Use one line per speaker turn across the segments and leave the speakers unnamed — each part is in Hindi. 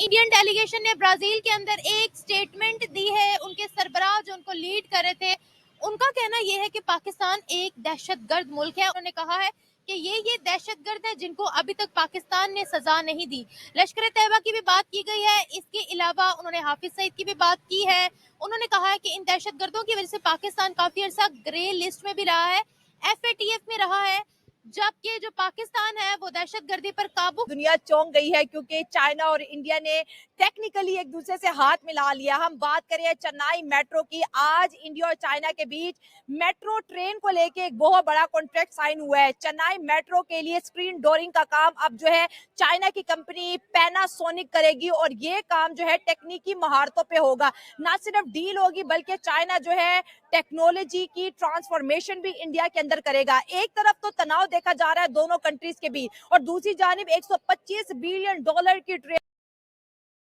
इंडियन डेलीगेशन ने ब्राजील के अंदर एक स्टेटमेंट दी है। उनके सरबराह जो उनको लीड कर रहे थे, उनका कहना यह है कि पाकिस्तान एक दहशतगर्द मुल्क है। उन्होंने कहा है कि ये दहशतगर्द है जिनको अभी तक पाकिस्तान ने सजा नहीं दी। लश्कर तैयबा की भी बात की गई है। इसके अलावा उन्होंने हाफिज सईद की भी बात की है। उन्होंने कहा है कि इन दहशतगर्दों की वजह से पाकिस्तान काफी अर्सा ग्रे लिस्ट में भी रहा है, FATF में रहा है, जबकि जो पाकिस्तान है वो दहशतगर्दी पर काबू।
दुनिया चौंक गई है क्योंकि चाइना और इंडिया ने टेक्निकली एक दूसरे से हाथ मिला लिया। हम बात करें चेन्नई मेट्रो की, आज इंडिया और चाइना के बीच मेट्रो ट्रेन को लेके एक बहुत बड़ा कॉन्ट्रैक्ट साइन हुआ है। चेन्नई मेट्रो के लिए स्क्रीन डोरिंग का काम अब जो है चाइना की कंपनी पैनासोनिक करेगी और ये काम जो है टेक्निकी महारतों पे होगा। ना सिर्फ डील होगी बल्कि चाइना जो है टेक्नोलॉजी की ट्रांसफॉर्मेशन भी इंडिया के अंदर करेगा। एक तरफ तो तनाव देखा जा रहा है दोनों कंट्रीज के बीच और दूसरी जानिब 125 बिलियन डॉलर की ट्रेड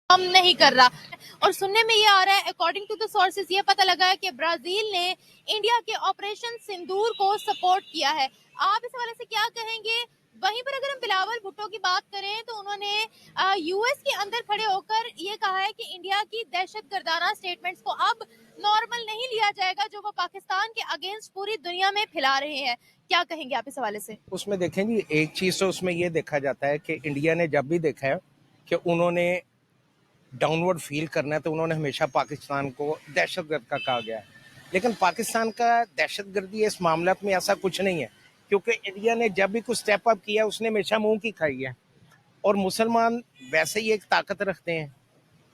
कम नहीं कर रहा। और सुनने में ये आ रहा है, अकॉर्डिंग टू द सोर्सेज, ये पता लगा है कि ब्राजील ने इंडिया के ऑपरेशन सिंदूर को सपोर्ट किया है। आप इस हवाले से क्या कहेंगे? वहीं पर अगर हम बिलावल भुट्टो की बात करें तो उन्होंने US के अंदर खड़े होकर ये कहा है कि इंडिया की दहशतगर्दाना स्टेटमेंट्स को अब नॉर्मल नहीं लिया जाएगा जो वो पाकिस्तान के अगेंस्ट पूरी दुनिया में फैला रहे हैं। क्या कहेंगे आप इस हवाले से?
उसमें देखें जी, एक चीज तो उसमें ये देखा जाता है कि इंडिया ने जब भी देखा है कि उन्होंने डाउनवर्ड फील करना है तो उन्होंने हमेशा पाकिस्तान को दहशतगर्द का कहा गया है। लेकिन पाकिस्तान का दहशतगर्दी इस मामले में ऐसा कुछ नहीं है, क्योंकि इंडिया ने जब भी कुछ स्टेप अप किया उसने हमेशा मुंह की खाई है। और मुसलमान वैसे ही एक ताकत रखते हैं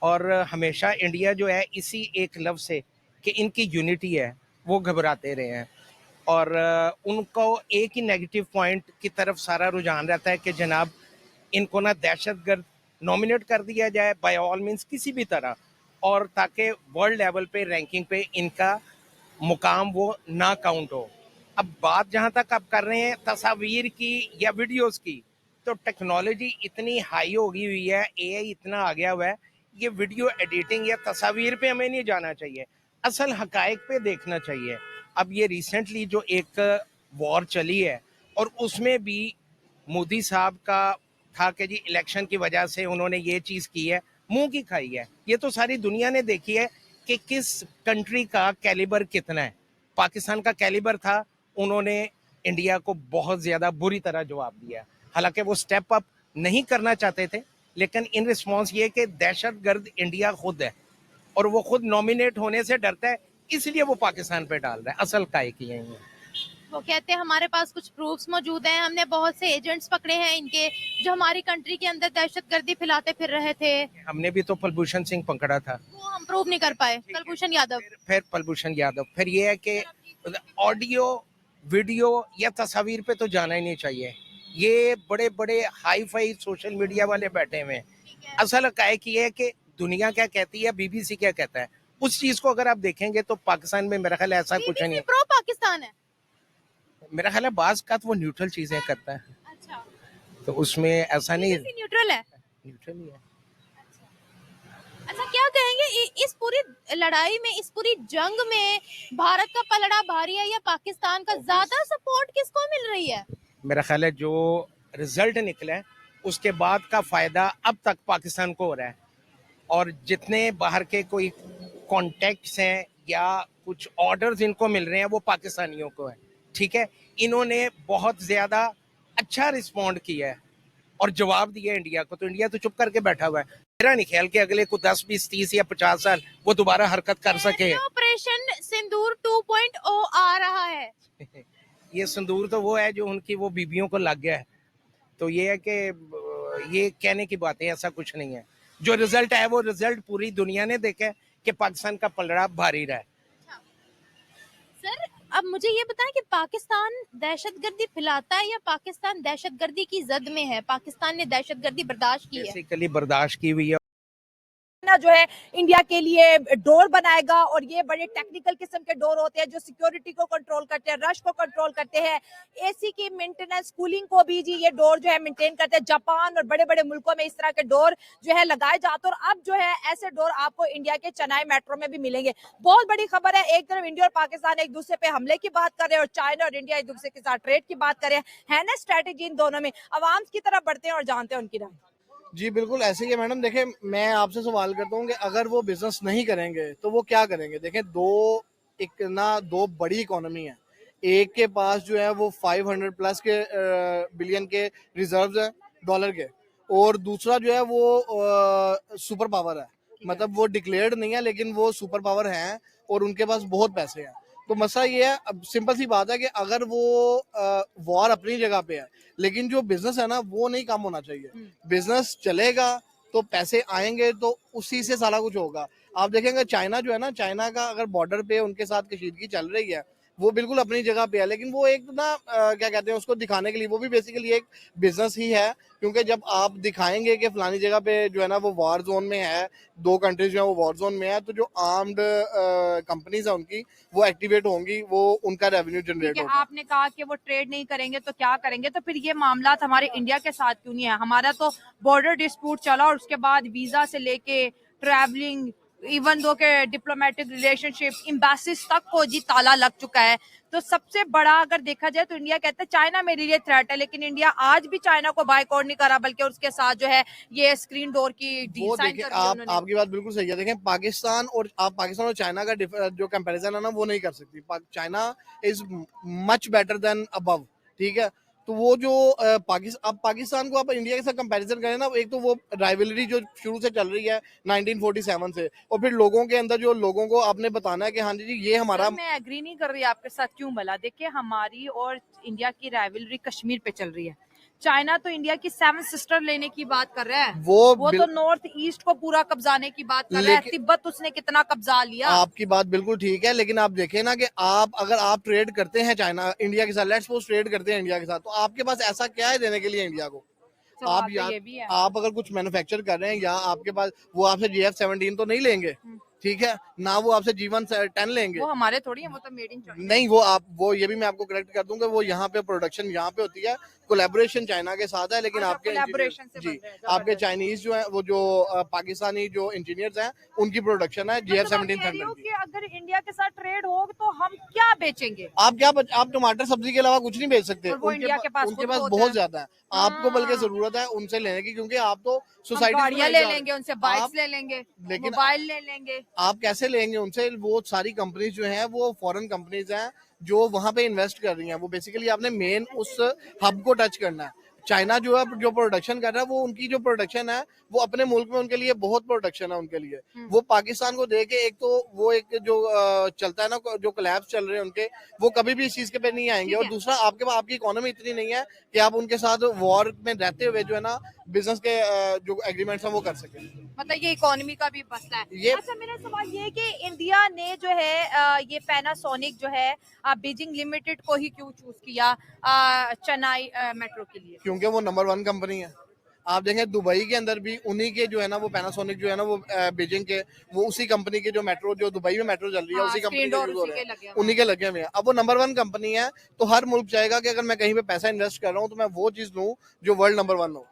और हमेशा इंडिया जो है इसी एक लफ्ज से कि इनकी यूनिटी है वो घबराते रहे हैं। और उनको एक ही नेगेटिव पॉइंट की तरफ सारा रुझान रहता है कि जनाब इनको ना दहशतगर्द नॉमिनेट कर दिया जाए बाय ऑल मींस किसी भी तरह, और ताकि वर्ल्ड लेवल पे रैंकिंग पे इनका मुकाम वो ना काउंट हो। अब बात जहां तक आप कर रहे हैं तस्वीर की या वीडियोस की, तो टेक्नोलॉजी इतनी हाई हो गई हुई है, AI इतना आ गया हुआ है, ये वीडियो एडिटिंग या तस्वीर पे हमें नहीं जाना चाहिए, असल हकायक पे देखना चाहिए। अब ये रिसेंटली जो एक वॉर चली है और उसमें भी मोदी साहब का था कि जी इलेक्शन की वजह से उन्होंने ये चीज की है, मुंह की खाई है। ये तो सारी दुनिया ने देखी है कि किस कंट्री का कैलिबर कितना है। पाकिस्तान का कैलिबर था, उन्होंने इंडिया को बहुत ज्यादा बुरी तरह जवाब दिया। हालांकि वो स्टेप अप नहीं करना चाहते थे, लेकिन इन रिस्पॉन्स ये कि दहशतगर्द इंडिया खुद है और वो खुद नॉमिनेट होने से डरता है, इसलिए वो पाकिस्तान पे डाल रहा है। असल काय की है ये।
वो कहते हैं हमारे पास कुछ प्रूफ्स मौजूद हैं, हमने बहुत से एजेंट्स पकड़े हैं इनके जो हमारी कंट्री के अंदर दहशतगर्दी फैलाते फिर रहे थे।
हमने भी तो कुलभूषण सिंह पकड़ा था,
वो हम प्रूव नहीं कर पाए। कुलभूषण यादव,
फिर कुलभूषण यादव। फिर ये है कि ऑडियो वीडियो या तस्वीर पे तो जाना ही नहीं चाहिए। ये बड़े बड़े हाई फाई सोशल मीडिया वाले बैठे हुए हैं। असल हकायक ये है कि दुनिया क्या कहती है, BBC क्या कहता है, उस चीज को अगर आप देखेंगे तो पाकिस्तान में मेरा ख्याल ऐसा कुछ नहीं है।
प्रो पाकिस्तान है।
मेरा ख्याल है बाज का वो न्यूट्रल चीजें करता है,
अच्छा,
तो उसमें ऐसा नहीं है,
न्यूट्रल है।
न्यूट्रल ही है।
अच्छा, क्या कहेंगे इस पूरी लड़ाई में, इस पूरी जंग में भारत का पलड़ा भारी है या पाकिस्तान का? ज्यादा सपोर्ट किसको मिल रही है?
मेरा ख्याल है जो रिजल्ट निकला है उसके बाद का फायदा अब तक पाकिस्तान को हो रहा है। और जितने बाहर के कोई कॉन्टेक्ट्स हैं या कुछ ऑर्डर्स इनको मिल रहे हैं वो पाकिस्तानियों को है। ठीक है, इन्होंने बहुत ज्यादा अच्छा रिस्पॉन्ड किया है और जवाब दिया इंडिया को, तो इंडिया तो चुप करके बैठा हुआ है। मेरा नहीं ख्याल कि अगले को 10, 20, 30 या 50 साल वो दोबारा हरकत कर सके।
ऑपरेशन सिंदूर 2.0 आ रहा है।
ये संदूर तो वो है जो उनकी वो बीबियों को लग गया है, तो ये है कि ये कहने की बात है, ऐसा कुछ नहीं है। जो रिजल्ट है वो रिजल्ट पूरी दुनिया ने देखा है कि पाकिस्तान का पलड़ा भारी रहा है।
सर, अब मुझे ये बताएं कि पाकिस्तान दहशतगर्दी फैलाता है या पाकिस्तान दहशतगर्दी की जद में है? पाकिस्तान ने दहशतगर्दी बर्दाश्त की है,
बेसिकली बर्दाश्त की हुई है।
जो है इंडिया के लिए डोर बनाएगा और ये बड़े टेक्निकल किस्म के डोर होते हैं जो सिक्योरिटी को कंट्रोल करते हैं, रश को कंट्रोल करते हैं, AC की मेंटेनेंस, कूलिंग को भी जी ये डोर जो है मेंटेन करते हैं। जापान और बड़े बड़े मुल्कों में इस तरह के डोर जो है लगाए जाते हैं और अब जो है ऐसे डोर आपको इंडिया के चेन्नई मेट्रो में भी मिलेंगे। बहुत बड़ी खबर है, एक तरफ इंडिया और पाकिस्तान एक दूसरे पे हमले की बात कर रहे हैं और चाइना और इंडिया एक दूसरे के साथ ट्रेड की बात कर रहे हैं। है ना स्ट्रेटेजी इन दोनों में? आवाम की तरफ बढ़ते हैं और जानते हैं उनकी राय।
जी बिल्कुल ऐसे ही है मैडम। देखिए मैं आपसे सवाल करता हूँ कि अगर वो बिजनेस नहीं करेंगे तो वो क्या करेंगे। देखें दो बड़ी इकोनॉमी है। एक के पास जो है वो 500 प्लस के बिलियन के रिजर्व्स हैं डॉलर के, और दूसरा जो है वो सुपर पावर है। मतलब वो डिक्लेयर्ड नहीं है लेकिन वो सुपर पावर है और उनके पास बहुत पैसे हैं। तो मसला ये है, अब सिंपल सी बात है कि अगर वो वॉर अपनी जगह पे है लेकिन जो बिजनेस है ना वो नहीं कम होना चाहिए। बिजनेस चलेगा तो पैसे आएंगे तो उसी से सारा कुछ होगा। आप देखेंगे चाइना जो है ना, चाइना का अगर बॉर्डर पे उनके साथ कशीदगी चल रही है वो बिल्कुल अपनी जगह पे है, लेकिन वो एक ना क्या कहते हैं उसको दिखाने के लिए, वो भी बेसिकली एक बिजनेस ही है। क्योंकि जब आप दिखाएंगे कि फलानी जगह पे जो है ना वो वॉर जोन में है, दो कंट्रीज जो है वो वॉर जोन में है, तो जो आर्म्ड कंपनीज है उनकी वो एक्टिवेट होंगी, वो उनका रेवेन्यू जनरेट होगा।
आपने कहा कि वो ट्रेड नहीं करेंगे तो क्या करेंगे, तो फिर ये मामला हमारे इंडिया के साथ क्यों नहीं है? हमारा तो बॉर्डर डिस्प्यूट चला और उसके बाद वीजा से लेके ट्रैवलिंग, इवन दो के डिप्लोमेटिक रिलेशनशिप, एम्बेसीज तक को जी ताला लग चुका है। तो सबसे बड़ा अगर देखा जाए तो इंडिया कहता है चाइना मेरे लिए थ्रेट है, लेकिन इंडिया आज भी चाइना को बायकॉट नहीं करा, बल्कि उसके साथ जो है ये स्क्रीन डोर की
वो
डिजाइन
देखें,
कर दी उन्होंने।
आपकी बात बिल्कुल सही है। देखें पाकिस्तान और चाइना का जो कंपैरिजन है ना वो नहीं कर सकती। China is much better than above, ठीक है। तो वो जो पाकिस्तान को आप इंडिया के साथ कंपैरिजन करें ना, एक तो वो राइवलरी जो शुरू से चल रही है 1947 से, और फिर लोगों के अंदर जो लोगों को आपने बताना है कि हाँ जी ये हमारा।
मैं एग्री नहीं कर रही आपके साथ, क्यों भला? देखिए हमारी और इंडिया की राइवलरी कश्मीर पे चल रही है। चाइना तो इंडिया की 7 सिस्टर लेने की बात कर रहा है, वो तो नॉर्थ ईस्ट को पूरा कब्जाने की बात कर रहा है। तिब्बत उसने कितना कब्जा लिया।
आपकी बात बिल्कुल ठीक है, लेकिन आप देखें ना कि अगर आप ट्रेड करते हैं चाइना इंडिया के साथ, लेट्स सपोज ट्रेड करते हैं इंडिया के साथ, तो आपके पास ऐसा क्या है देने के लिए इंडिया को? आप
तो ये भी है।
आप अगर कुछ मैन्युफैक्चर कर रहे हैं या आपके पास, वो आपसे GF-17 तो नहीं लेंगे, ठीक है ना, वो आपसे G1-10 लेंगे।
वो हमारे थोड़ी है, वो तो मेड इन चाइना।
नहीं, वो ये भी मैं आपको करेक्ट कर दूंगा, वो यहाँ पे प्रोडक्शन यहाँ पे होती है, कोलैबोरेशन चाइना के साथ है, लेकिन आपके
कोलैबोरेशन से
जी
बन रहा है,
आपके
जबरदस्त।
चाइनीज जो है वो जो पाकिस्तानी जो इंजीनियर्स हैं उनकी प्रोडक्शन है GF-17 थंडर की।
अगर इंडिया के साथ ट्रेड हो तो हम क्या बेचेंगे?
आप टमाटर सब्जी के अलावा कुछ नहीं बेच सकते।
और वो इंडिया के पास
उनके
खुद
पास
होता
बहुत
है।
ज्यादा है। आपको बल्कि जरूरत है उनसे लेने की, क्योंकि आप तो सोसाइटी
गाड़ियां ले लेंगे उनसे, बाइक्स ले लेंगे,
लेकिन
मोबाइल ले लेंगे।
आप कैसे लेंगे उनसे? वो सारी कंपनीज जो हैं वो फॉरेन कंपनीज हैं जो वहां पे इन्वेस्ट कर रही हैं। वो बेसिकली आपने मेन उस हब को टच करना है। चाइना जो है जो प्रोडक्शन कर रहा है, वो उनकी जो प्रोडक्शन है वो अपने मुल्क में उनके लिए बहुत प्रोडक्शन है उनके लिए। वो पाकिस्तान को देके, एक तो वो एक जो चलता है ना, जो कोलैप्स चल रहे हैं उनके, वो कभी भी इस चीज के पे नहीं आएंगे। और दूसरा आपकी इकोनॉमी इतनी नहीं है कि आप उनके साथ वॉर में रहते हुए जो है ना बिजनेस के जो एग्रीमेंट्स हैं वो कर सकें।
मतलब ये इकोनॉमी का भी मसला है।
ये
अच्छा, मेरा सवाल ये है कि इंडिया ने जो है ये पैनासोनिक जो है बीजिंग लिमिटेड को ही क्यों चूज किया चेन्नई मेट्रो के लिए?
क्योंकि वो नंबर 1 कंपनी है। आप देखें दुबई के अंदर भी उन्हीं के जो है ना वो पैनासोनिक जो है ना वो बीजिंग के, वो उसी कंपनी के जो मेट्रो, जो दुबई में मेट्रो चल रही है, उसी कंपनी के यूज हो रहे हैं, उन्हीं के लगे हुए हैं। अब वो नंबर 1 कंपनी है तो हर मुल्क चाहेगा कि अगर मैं कहीं पे पैसा इन्वेस्ट कर रहा हूँ तो मैं वो चीज लूँ जो वर्ल्ड नंबर 1 हो।